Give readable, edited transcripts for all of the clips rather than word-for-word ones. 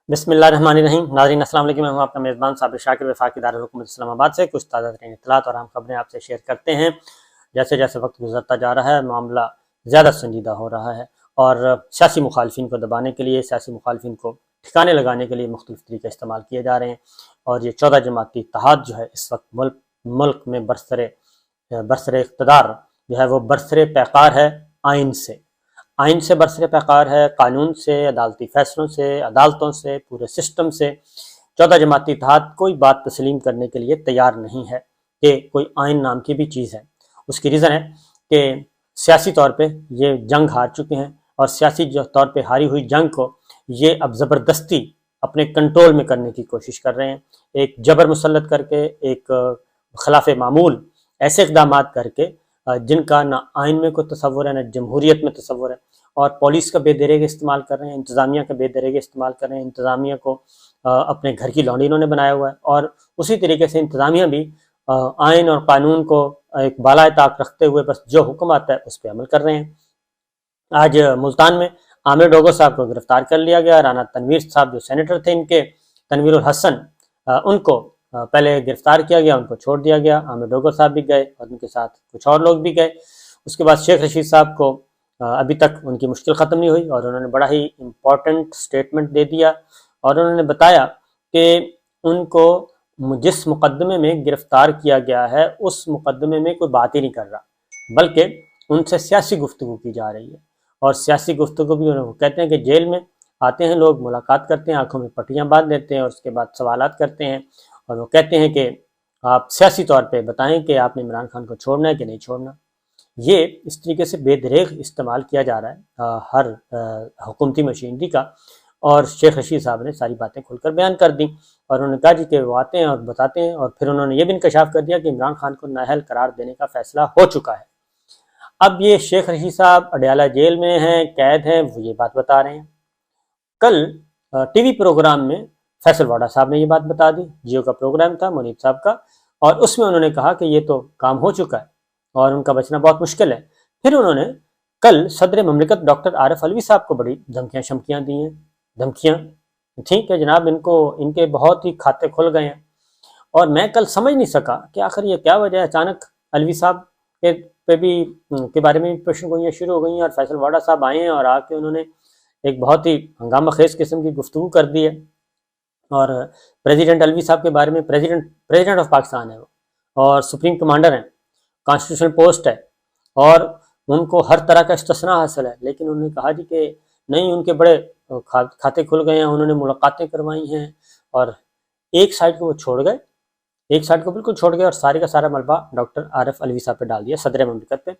بسم اللہ الرحمن الرحیم۔ ناظرین السلام علیکم، میں ہوں آپ کا میزبان صابر شاکر وفاقی دارالحکومت اسلام آباد سے کچھ تازہ ترین اطلاعات اور اہم خبریں آپ سے شیئر کرتے ہیں۔ جیسے جیسے وقت گزرتا جا رہا ہے معاملہ زیادہ سنجیدہ ہو رہا ہے اور سیاسی مخالفین کو دبانے کے لیے، سیاسی مخالفین کو ٹھکانے لگانے کے لیے مختلف طریقے استعمال کیے جا رہے ہیں، اور یہ 14 جماعتی اتحاد جو ہے اس وقت ملک میں برسر اقتدار جو ہے وہ برسر پیکار ہے آئین سے برسر پیکار ہے، قانون سے، عدالتی فیصلوں سے، عدالتوں سے، پورے سسٹم سے۔ 14 جماعتی اتحاد کوئی بات تسلیم کرنے کے لیے تیار نہیں ہے کہ کوئی آئین نام کی بھی چیز ہے۔ اس کی ریزن ہے کہ سیاسی طور پہ یہ جنگ ہار چکے ہیں، اور سیاسی طور پہ ہاری ہوئی جنگ کو یہ اب زبردستی اپنے کنٹرول میں کرنے کی کوشش کر رہے ہیں، ایک جبر مسلط کر کے، ایک خلاف معمول ایسے اقدامات کر کے جن کا نہ آئین میں کوئی تصور ہے، نہ جمہوریت میں تصور ہے، اور پولیس کا بے دریغ استعمال کر رہے ہیں، انتظامیہ کا بے دریغ استعمال کر رہے ہیں۔ انتظامیہ کو اپنے گھر کی لونڈی انہوں نے بنایا ہوا ہے، اور اسی طریقے سے انتظامیہ بھی آئین اور قانون کو ایک بالائے طاق رکھتے ہوئے بس جو حکم آتا ہے اس پہ عمل کر رہے ہیں۔ آج ملتان میں عامر ڈوگو صاحب کو گرفتار کر لیا گیا۔ رانا تنویر صاحب جو سینیٹر تھے ان کے، تنویر الحسن، ان کو پہلے گرفتار کیا گیا، ان کو چھوڑ دیا گیا۔ عامر ڈوگو صاحب بھی گئے اور ان کے ساتھ کچھ اور لوگ بھی گئے۔ اس کے بعد شیخ رشید صاحب کو ابھی تک ان کی مشکل ختم نہیں ہوئی، اور انہوں نے بڑا ہی امپورٹنٹ سٹیٹمنٹ دے دیا، اور انہوں نے بتایا کہ ان کو جس مقدمے میں گرفتار کیا گیا ہے اس مقدمے میں کوئی بات ہی نہیں کر رہا، بلکہ ان سے سیاسی گفتگو کی جا رہی ہے۔ اور سیاسی گفتگو بھی انہوں کہتے ہیں کہ جیل میں آتے ہیں لوگ، ملاقات کرتے ہیں، آنکھوں میں پٹیاں باندھ دیتے ہیں، اور اس کے بعد سوالات کرتے ہیں، اور وہ کہتے ہیں کہ آپ سیاسی طور پہ بتائیں کہ آپ نے عمران خان کو چھوڑنا ہے کہ نہیں چھوڑنا۔ یہ اس طریقے سے بے دریغ استعمال کیا جا رہا ہے ہر حکومتی مشینری کا، اور شیخ رشید صاحب نے ساری باتیں کھل کر بیان کر دیں، اور انہوں نے کہا جی کہ وہ آتے ہیں اور بتاتے ہیں، اور پھر انہوں نے یہ بھی انکشاف کر دیا کہ عمران خان کو نااہل قرار دینے کا فیصلہ ہو چکا ہے۔ اب یہ شیخ رشید صاحب اڈیالہ جیل میں ہیں، قید ہیں، وہ یہ بات بتا رہے ہیں۔ کل ٹی وی پروگرام میں فیصل واڈا صاحب نے یہ بات بتا دی، جیو کا پروگرام تھا منیب صاحب کا، اور اس میں انہوں نے کہا کہ یہ تو کام ہو چکا ہے اور ان کا بچنا بہت مشکل ہے۔ پھر انہوں نے کل صدر مملکت ڈاکٹر عارف علوی صاحب کو بڑی دھمکیاں شمکیاں دی ہیں، دھمکیاں تھیں کہ جناب ان کے بہت ہی کھاتے کھل گئے ہیں، اور میں کل سمجھ نہیں سکا کہ آخر یہ کیا وجہ ہے۔ اچانک علوی صاحب کے بارے میں پیشن گوئیاں شروع ہو گئی ہیں، اور فیصل واڈا صاحب آئے ہیں اور آ کے انہوں نے ایک بہت ہی ہنگامہ خیز قسم کی گفتگو کر دی ہے، اور پریزیڈنٹ علوی صاحب کے بارے میں پریزیڈنٹ آف پاکستان ہے وہ، اور سپریم کمانڈر ہیں، کانسٹیٹیوشنل پوسٹ ہے، اور ان کو ہر طرح کا استثناء حاصل ہے، لیکن انہوں نے کہا جی کہ نہیں، ان کے بڑے کھاتے کھل گئے ہیں، انہوں نے ملاقاتیں کروائی ہیں، اور ایک سائڈ کو وہ چھوڑ گئے، ایک سائڈ کو بالکل چھوڑ گئے، اور سارے کا سارا ملبہ ڈاکٹر عارف علوی صاحب پہ ڈال دیا، صدر مملکت پہ،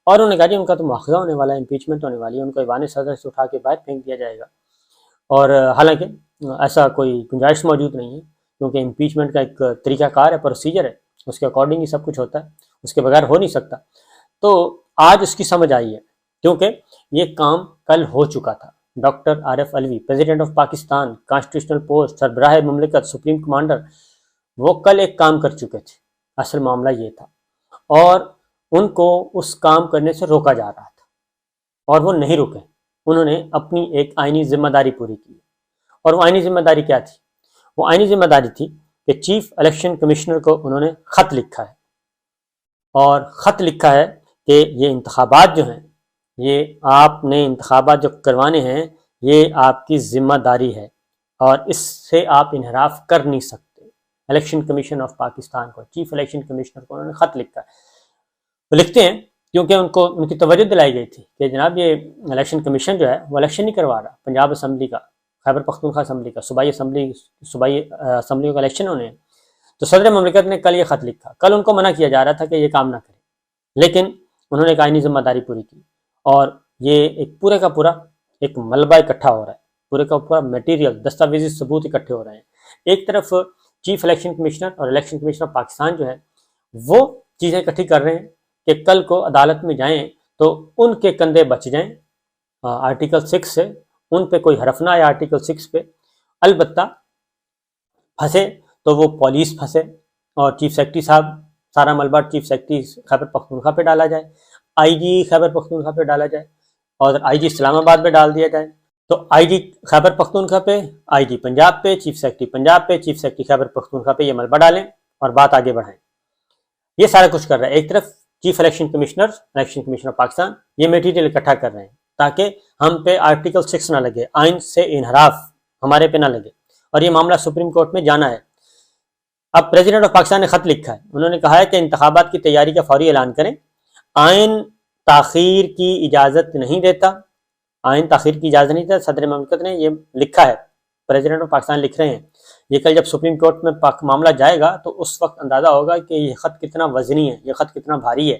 اور انہوں نے کہا جی ان کا تو مواخذہ ہونے والا ہے، امپیچمنٹ ہونے والی ہے، ان کو ایوان صدر سے اٹھا کے باہر پھینک دیا جائے گا۔ اور حالانکہ ایسا کوئی گنجائش موجود نہیں ہے، کیونکہ امپیچمنٹ کا ایک طریقہ کار ہے، پروسیجر ہے، اس کے اکارڈنگ ہی سب کچھ ہوتا ہے، اس کے بغیر ہو نہیں سکتا۔ تو آج اس کی سمجھ آئی ہے، کیونکہ یہ کام کل ہو چکا تھا۔ Doctor Arif Alvi, president of Pakistan, constitutional post, سربراہ مملکت، سپریم کمانڈر، وہ کل ایک کام کر چکے تھے۔ اصل معاملہ یہ تھا، اور ان کو اس کام کرنے سے روکا جا رہا تھا، اور وہ نہیں رکے۔ انہوں نے اپنی ایک آئینی ذمہ داری پوری کی، اور وہ آئینی ذمہ داری کیا تھی؟ وہ آئینی ذمہ داری تھی کہ چیف الیکشن کمشنر کو انہوں نے خط لکھا ہے، اور خط لکھا ہے کہ یہ انتخابات جو ہیں، یہ آپ نے انتخابات جو کروانے ہیں، یہ آپ کی ذمہ داری ہے، اور اس سے آپ انحراف کر نہیں سکتے۔ الیکشن کمیشن آف پاکستان کو، چیف الیکشن کمشنر کو انہوں نے خط لکھا ہے۔ وہ لکھتے ہیں کیونکہ ان کی توجہ دلائی گئی تھی کہ جناب یہ الیکشن کمیشن جو ہے وہ الیکشن نہیں کروا رہا، پنجاب اسمبلی کا، خیبر پختونخوا اسمبلی کا، صوبائی اسمبلیوں کا الیکشن ہونے ہیں۔ تو صدر مملکت نے کل یہ خط لکھا، کل ان کو منع کیا جا رہا تھا کہ یہ کام نہ کریں، لیکن انہوں نے ایک آئینی ذمہ داری پوری کی، اور یہ ایک پورے کا پورا ایک ملبہ اکٹھا ہو رہا ہے، پورے کا پورا میٹیریل، دستاویزی ثبوت اکٹھے ہو رہے ہیں۔ ایک طرف چیف الیکشن کمشنر اور الیکشن کمشنر آف پاکستان جو ہے وہ چیزیں اکٹھی کر رہے ہیں کہ کل کو عدالت میں جائیں تو ان کے کندھے بچ جائیں آرٹیکل 6 سے، ان پہ کوئی حرف نہ آئے آرٹیکل 6 پہ، البتہ پھنسے تو وہ پولیس پھنسے، اور چیف سیکرٹری صاحب، سارا ملبہ چیف سیکرٹری خیبر پختونخوا پہ ڈالا جائے، آئی جی خیبر پختونخوا پہ ڈالا جائے، اور آئی جی اسلام آباد پہ ڈال دیا جائے، تو آئی جی خیبر پختونخوا پہ، آئی جی پنجاب پہ، چیف سیکرٹری پنجاب پہ، چیف سیکرٹری خیبر پختونخوا پہ یہ ملبہ ڈالیں اور بات آگے بڑھائیں۔ یہ سارا کچھ کر رہا ہے۔ ایک طرف چیف الیکشن کمشنر پاکستان یہ میٹیریل اکٹھا کر رہے ہیں تاکہ ہم پہ آرٹیکل 6 نہ لگے، آئین سے انحراف ہمارے پہ نہ لگے، اور یہ معاملہ سپریم کورٹ میں جانا ہے۔ اب پریزیڈنٹ آف پاکستان نے خط لکھا ہے، انہوں نے کہا ہے کہ انتخابات کی تیاری کا فوری اعلان کریں، آئین تاخیر کی اجازت نہیں دیتا، آئین تاخیر کی اجازت نہیں دیتا۔ صدر مملکت نے یہ لکھا ہے، پریزیڈنٹ آف پاکستان لکھ رہے ہیں۔ یہ کل جب سپریم کورٹ میں معاملہ جائے گا تو اس وقت اندازہ ہوگا کہ یہ خط کتنا وزنی ہے، یہ خط کتنا بھاری ہے۔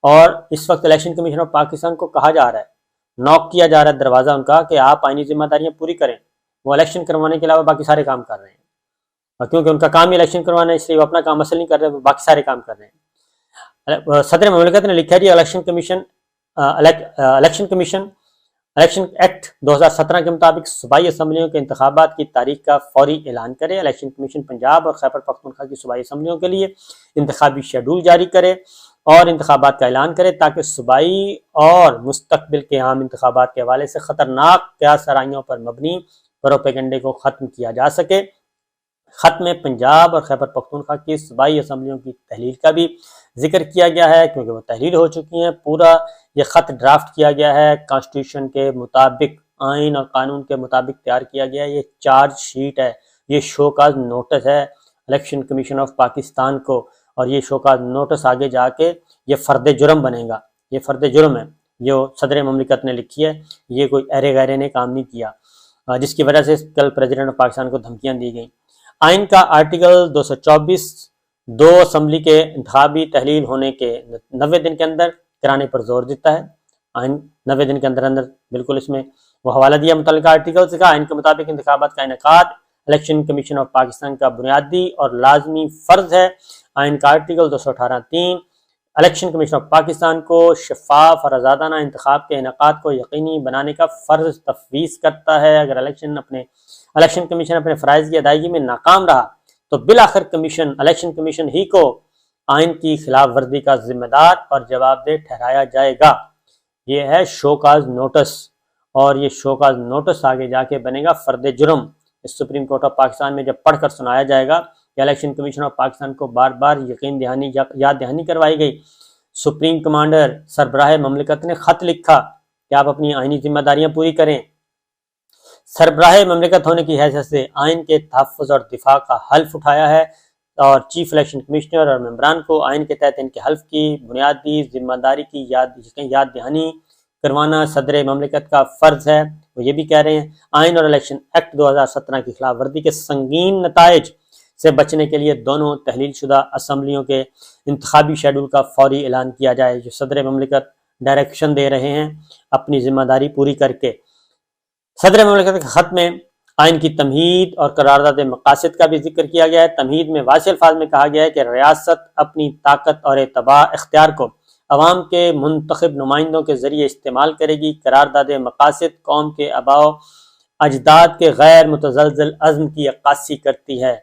اور اس وقت الیکشن کمیشن آف پاکستان کو کہا جا رہا ہے، نوک کیا جا رہا ہے دروازہ ان کا، کہ آپ آئینی ذمہ داریاں پوری کریں۔ وہ الیکشن کروانے کے علاوہ باقی سارے کام کر رہے ہیں، اور کیونکہ ان کا کام ہی الیکشن کروانا ہے اس لیے وہ اپنا کام اصل نہیں کر رہے، وہ باقی سارے کام کر رہے ہیں۔ صدر مملکت نے لکھا جی الیکشن ایکٹ 2017 کے مطابق صوبائی اسمبلیوں کے انتخابات کی تاریخ کا فوری اعلان کرے۔ الیکشن کمیشن پنجاب اور خیبر پختونخوا کی صوبائی اسمبلیوں کے لیے انتخابی شیڈول جاری کرے اور انتخابات کا اعلان کرے تاکہ صوبائی اور مستقبل کے عام انتخابات کے حوالے سے خطرناک قیاس آرائیوں پر مبنی پروپیگنڈے کو ختم کیا جا سکے۔ خط میں پنجاب اور خیبر پختونخوا کی صوبائی اسمبلیوں کی تحلیل کا بھی ذکر کیا گیا ہے، کیونکہ وہ تحلیل ہو چکی ہیں۔ پورا یہ خط ڈرافٹ کیا گیا ہے، کانسٹیٹیوشن کے مطابق، آئین اور قانون کے مطابق تیار کیا گیا ہے۔ یہ چارج شیٹ ہے، یہ شو کاز نوٹس ہے الیکشن کمیشن آف پاکستان کو، اور یہ شو کاز نوٹس آگے جا کے یہ فرد جرم بنے گا۔ یہ فرد جرم ہے جو صدر مملکت نے لکھی ہے، یہ کوئی ایرے غیرے نے کام نہیں کیا، جس کی وجہ سے کل پریزیڈنٹ آف پاکستان کو دھمکیاں دی گئیں۔ آئین کا آرٹیکل 224 دو اسمبلی کے انتخابی تحلیل ہونے کے 90 دن کے اندر کرانے پر زور دیتا ہے۔ آئین 90 دن کے اندر بالکل اس میں وہ حوالہ دیا متعلقہ آرٹیکل سے، آئین کے مطابق انتخابات کا انعقاد الیکشن کمیشن آف پاکستان کا بنیادی اور لازمی فرض ہے۔ آئین کا article 218(3) election commission of Pakistan کو شفاف اور آزادانہ انتخاب کے انعقاد کو یقینی بنانے کا فرض تفویض کرتا ہے۔ اگر الیکشن کمیشن اپنے فرائض کی ادائیگی میں ناکام رہا تو بالآخر الیکشن کمیشن ہی کو آئین کی خلاف ورزی کا ذمہ دار اور جواب دہ ٹھہرایا جائے گا۔ یہ ہے شو کاز نوٹس، اور یہ شو کاز نوٹس آگے جا کے بنے گا فرد جرم۔ اس سپریم کورٹ آف پاکستان میں جب پڑھ کر سنایا جائے گا کہ الیکشن کمیشن آف پاکستان کو بار بار یاد دہانی کروائی گئی، سپریم کمانڈر سربراہ مملکت نے خط لکھا کہ آپ اپنی آئینی ذمہ داریاں پوری کریں۔ سربراہ مملکت ہونے کی حیثیت سے آئین کے تحفظ اور دفاع کا حلف اٹھایا ہے، اور چیف الیکشن کمشنر اور ممبران کو آئین کے تحت ان کے حلف کی بنیادی ذمہ داری کی یاد دہانی کروانا صدر مملکت کا فرض ہے۔ وہ یہ بھی کہہ رہے ہیں آئین اور الیکشن ایکٹ 2017 کی خلاف ورزی کے سنگین نتائج سے بچنے کے لیے دونوں تحلیل شدہ اسمبلیوں کے انتخابی شیڈول کا فوری اعلان کیا جائے۔ جو صدر مملکت ڈائریکشن دے رہے ہیں اپنی ذمہ داری پوری کر کے۔ صدر مملکت کے خط میں آئین کی تمہید اور قرارداد مقاصد کا بھی ذکر کیا گیا ہے۔ تمہید میں واضح الفاظ میں کہا گیا ہے کہ ریاست اپنی طاقت اور اختیار کو عوام کے منتخب نمائندوں کے ذریعے استعمال کرے گی۔ قرارداد مقاصد قوم کے آباء و اجداد کے غیر متزلزل عزم کی عکاسی کرتی ہے۔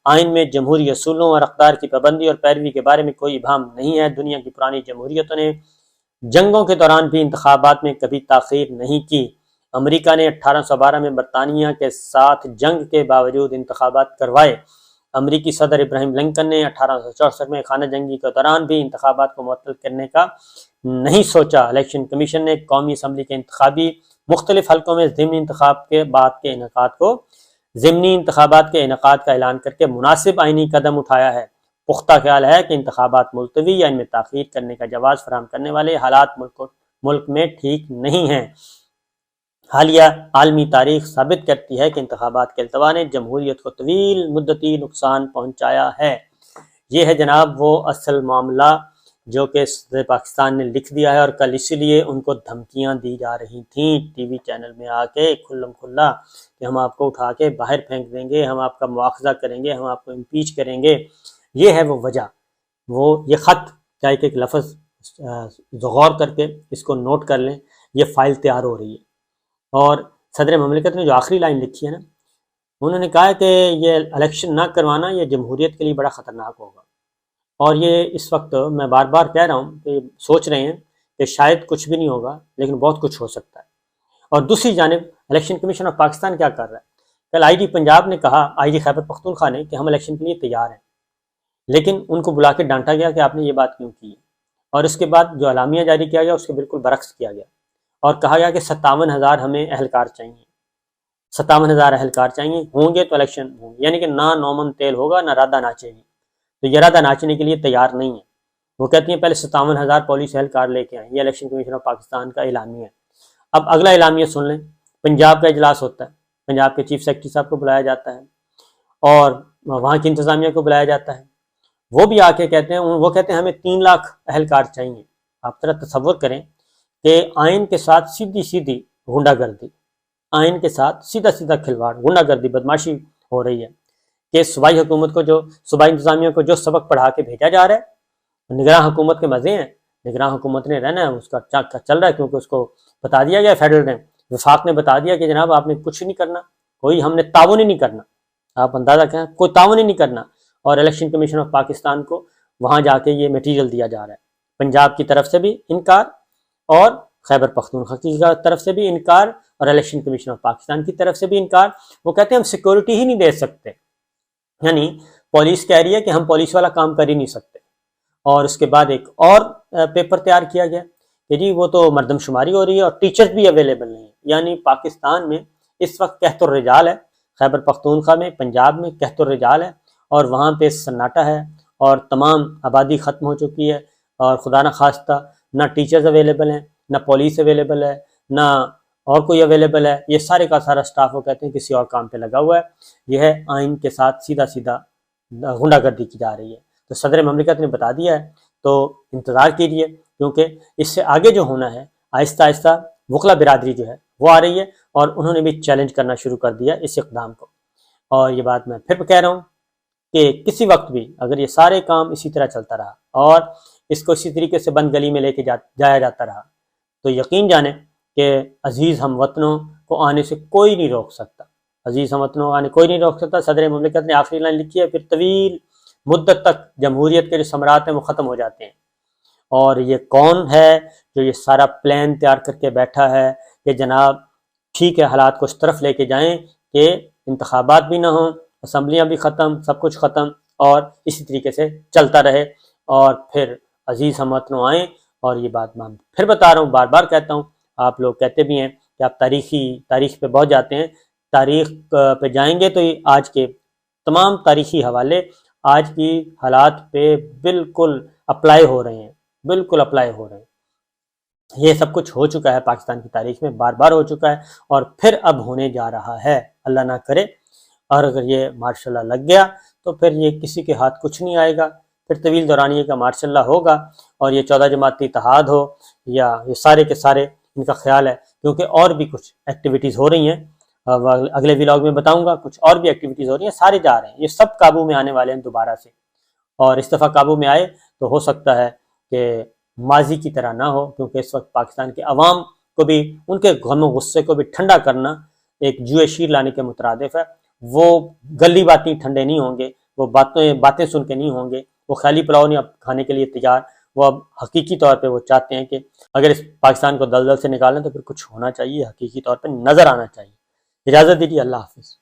آئین میں جمہوری اصولوں اور اقدار کی پابندی اور پیروی کے بارے میں کوئی ابہام نہیں ہے۔ دنیا کی پرانی جمہوریتوں نے جنگوں کے دوران بھی انتخابات میں کبھی تاخیر نہیں کی۔ امریکہ نے 1812 میں برطانیہ کے ساتھ جنگ کے باوجود انتخابات کروائے۔ امریکی صدر ابراہیم لنکن نے 1864 میں خانہ جنگی کے دوران بھی انتخابات کو معطل کرنے کا نہیں سوچا۔ الیکشن کمیشن نے قومی اسمبلی کے انتخابی مختلف حلقوں میں ضمنی انتخابات کے انعقاد کا اعلان کر کے مناسب آئینی قدم اٹھایا ہے۔ پختہ خیال ہے کہ انتخابات ملتوی یا ان میں تاخیر کرنے کا جواز فراہم کرنے والے حالات ملک میں ٹھیک نہیں ہیں۔ حالیہ عالمی تاریخ ثابت کرتی ہے کہ انتخابات کے التوا نے جمہوریت کو طویل مدتی نقصان پہنچایا ہے۔ یہ ہے جناب وہ اصل معاملہ جو کہ صدر پاکستان نے لکھ دیا ہے، اور کل اسی لیے ان کو دھمکیاں دی جا رہی تھیں ٹی وی چینل میں آ کے کھلم کھلا کہ ہم آپ کو اٹھا کے باہر پھینک دیں گے، ہم آپ کا مواخذہ کریں گے، ہم آپ کو امپیچ کریں گے۔ یہ ہے وہ وجہ، وہ یہ خط کا ایک لفظ غور کر کے اس کو نوٹ کر لیں، یہ فائل تیار ہو رہی ہے۔ اور صدر مملکت نے جو آخری لائن لکھی ہے نا، انہوں نے کہا کہ یہ الیکشن نہ کروانا یہ جمہوریت کے لیے بڑا خطرناک ہوگا، اور یہ اس وقت میں بار بار کہہ رہا ہوں کہ سوچ رہے ہیں کہ شاید کچھ بھی نہیں ہوگا لیکن بہت کچھ ہو سکتا ہے۔ اور دوسری جانب الیکشن کمیشن آف پاکستان کیا کر رہا ہے؟ کل آئی جی پنجاب نے کہا، آئی جی خیبر پختونخوا نے، کہ ہم الیکشن کے لیے تیار ہیں، لیکن ان کو بلا کے ڈانٹا گیا کہ آپ نے یہ بات کیوں کی ہے، اور اس کے بعد جو اعلامیہ جاری کیا گیا اس کے بالکل برعکس کیا گیا، اور کہا گیا کہ 57,000 ہمیں اہلکار چاہیے، 57,000 اہلکار چاہیے، ہوں گے تو الیکشن ہوں گے، یعنی کہ نہ نومن تیل ہوگا نہ رادہ ناچے گی، تو یہ رادہ ناچنے کے لیے تیار نہیں ہے۔ وہ کہتی ہیں پہلے 57,000 پولیس اہلکار لے کے آئیں، یہ الیکشن کمیشن آف پاکستان کا اعلامیہ ہے۔ اب اگلا اعلامیہ سن لیں، پنجاب کا اجلاس ہوتا ہے، پنجاب کے چیف سیکرٹری صاحب کو بلایا جاتا ہے اور وہاں کی انتظامیہ کو بلایا جاتا ہے، وہ بھی آ کے کہتے ہیں، وہ کہتے ہیں ہمیں 3 لاکھ اہلکار چاہیے۔ آپ ذرا تصور کریں کہ آئین کے ساتھ سیدھی سیدھی غنڈہ گردی، آئین کے ساتھ سیدھا سیدھا کھلواڑ، غنڈہ گردی، بدماشی ہو رہی ہے کہ صوبائی حکومت کو، جو صوبائی انتظامیہ کو جو سبق پڑھا کے بھیجا جا رہا ہے، نگراں حکومت کے مزے ہیں، نگراں حکومت نے رہنا ہے، اس کا چل رہا ہے، کیونکہ اس کو بتا دیا گیا، فیڈرل نے، وفاق نے بتا دیا کہ جناب آپ نے کچھ نہیں کرنا، کوئی ہم نے تعاون ہی نہیں کرنا، آپ اندازہ کریں، کوئی تعاون ہی نہیں کرنا، اور الیکشن کمیشن آف پاکستان کو وہاں جا کے یہ میٹیریل دیا جا رہا ہے، پنجاب کی طرف سے بھی انکار اور خیبر پختونخوا کی طرف سے بھی انکار اور الیکشن کمیشن آف پاکستان کی طرف سے بھی انکار۔ وہ کہتے ہیں ہم سیکورٹی ہی نہیں دے سکتے، یعنی پولیس کہہ رہی ہے کہ ہم پولیس والا کام کر ہی نہیں سکتے۔ اور اس کے بعد ایک اور پیپر تیار کیا گیا کہ جی وہ تو مردم شماری ہو رہی ہے اور ٹیچرز بھی اویلیبل نہیں ہیں، یعنی پاکستان میں اس وقت قحط الرجال ہے، خیبر پختونخوا میں، پنجاب میں قحط الرجال ہے، اور وہاں پہ سناٹا ہے اور تمام آبادی ختم ہو چکی ہے، اور خدا نہ خواستہ نہ ٹیچرز اویلیبل ہیں، نہ پولیس اویلیبل ہے، نہ اور کوئی اویلیبل ہے، یہ سارے کا سارا سٹاف وہ کہتے ہیں کسی اور کام پہ لگا ہوا ہے، یہ ہے آئین کے ساتھ سیدھا سیدھا غنڈہ گردی کی جا رہی ہے۔ تو صدر مملکت نے بتا دیا ہے، تو انتظار کیجیے، کیونکہ اس سے آگے جو ہونا ہے آہستہ آہستہ وکلا برادری جو ہے وہ آ رہی ہے، اور انہوں نے بھی چیلنج کرنا شروع کر دیا اس اقدام کو۔ اور یہ بات میں پھر کہہ رہا ہوں کہ کسی وقت بھی اگر یہ سارے کام اسی طرح چلتا رہا اور اس کو اسی طریقے سے بند گلی میں لے کے جایا جاتا رہا، تو یقین جانیں کہ عزیز ہم وطنوں کو آنے سے کوئی نہیں روک سکتا، عزیز ہم وطنوں کو آنے کوئی نہیں روک سکتا۔ صدر مملکت نے آخری لائن لکھی ہے، پھر طویل مدت تک جمہوریت کے جو ثمرات ہیں وہ ختم ہو جاتے ہیں۔ اور یہ کون ہے جو یہ سارا پلان تیار کر کے بیٹھا ہے کہ جناب ٹھیک ہے حالات کو اس طرف لے کے جائیں کہ انتخابات بھی نہ ہوں، اسمبلیاں بھی ختم، سب کچھ ختم، اور اسی طریقے سے چلتا رہے، اور پھر عزیز ہم وطنوں آئیں۔ اور یہ بات میں پھر بتا رہا ہوں، بار بار کہتا ہوں، آپ لوگ کہتے بھی ہیں کہ آپ تاریخ پہ بہت جاتے ہیں، تاریخ پہ جائیں گے تو آج کے تمام تاریخی حوالے آج کی حالات پہ بالکل اپلائی ہو رہے ہیں، بالکل اپلائی ہو رہے ہیں۔ یہ سب کچھ ہو چکا ہے پاکستان کی تاریخ میں، بار بار ہو چکا ہے، اور پھر اب ہونے جا رہا ہے، اللہ نہ کرے۔ اور اگر یہ ماشاء اللہ لگ گیا تو پھر یہ کسی کے ہاتھ کچھ نہیں آئے گا، پھر طویل دورانیے کا ماشاء اللہ ہوگا، اور یہ 14 جماعتی اتحاد ہو یا یہ سارے کے سارے، ان کا خیال ہے، کیونکہ اور بھی کچھ ایکٹیویٹیز ہو رہی ہیں، اگلے ولاگ میں بتاؤں گا، کچھ اور بھی ایکٹیویٹیز ہو رہی ہیں، سارے جا رہے ہیں، یہ سب قابو میں آنے والے ہیں دوبارہ سے، اور اس دفعہ قابو میں آئے تو ہو سکتا ہے کہ ماضی کی طرح نہ ہو، کیونکہ اس وقت پاکستان کے عوام کو بھی ان کے غم و غصے کو بھی ٹھنڈا کرنا ایک جوئے شیر لانے کے مترادف ہے۔ وہ گلی باتیں ٹھنڈے نہیں ہوں گے، وہ باتیں سن کے نہیں ہوں گے، وہ خیالی پلاؤ نہیں اب کھانے کے لیے تیار، وہ اب حقیقی طور پہ وہ چاہتے ہیں کہ اگر اس پاکستان کو دلدل سے نکالیں تو پھر کچھ ہونا چاہیے، حقیقی طور پہ نظر آنا چاہیے۔ اجازت دیجیے، اللہ حافظ۔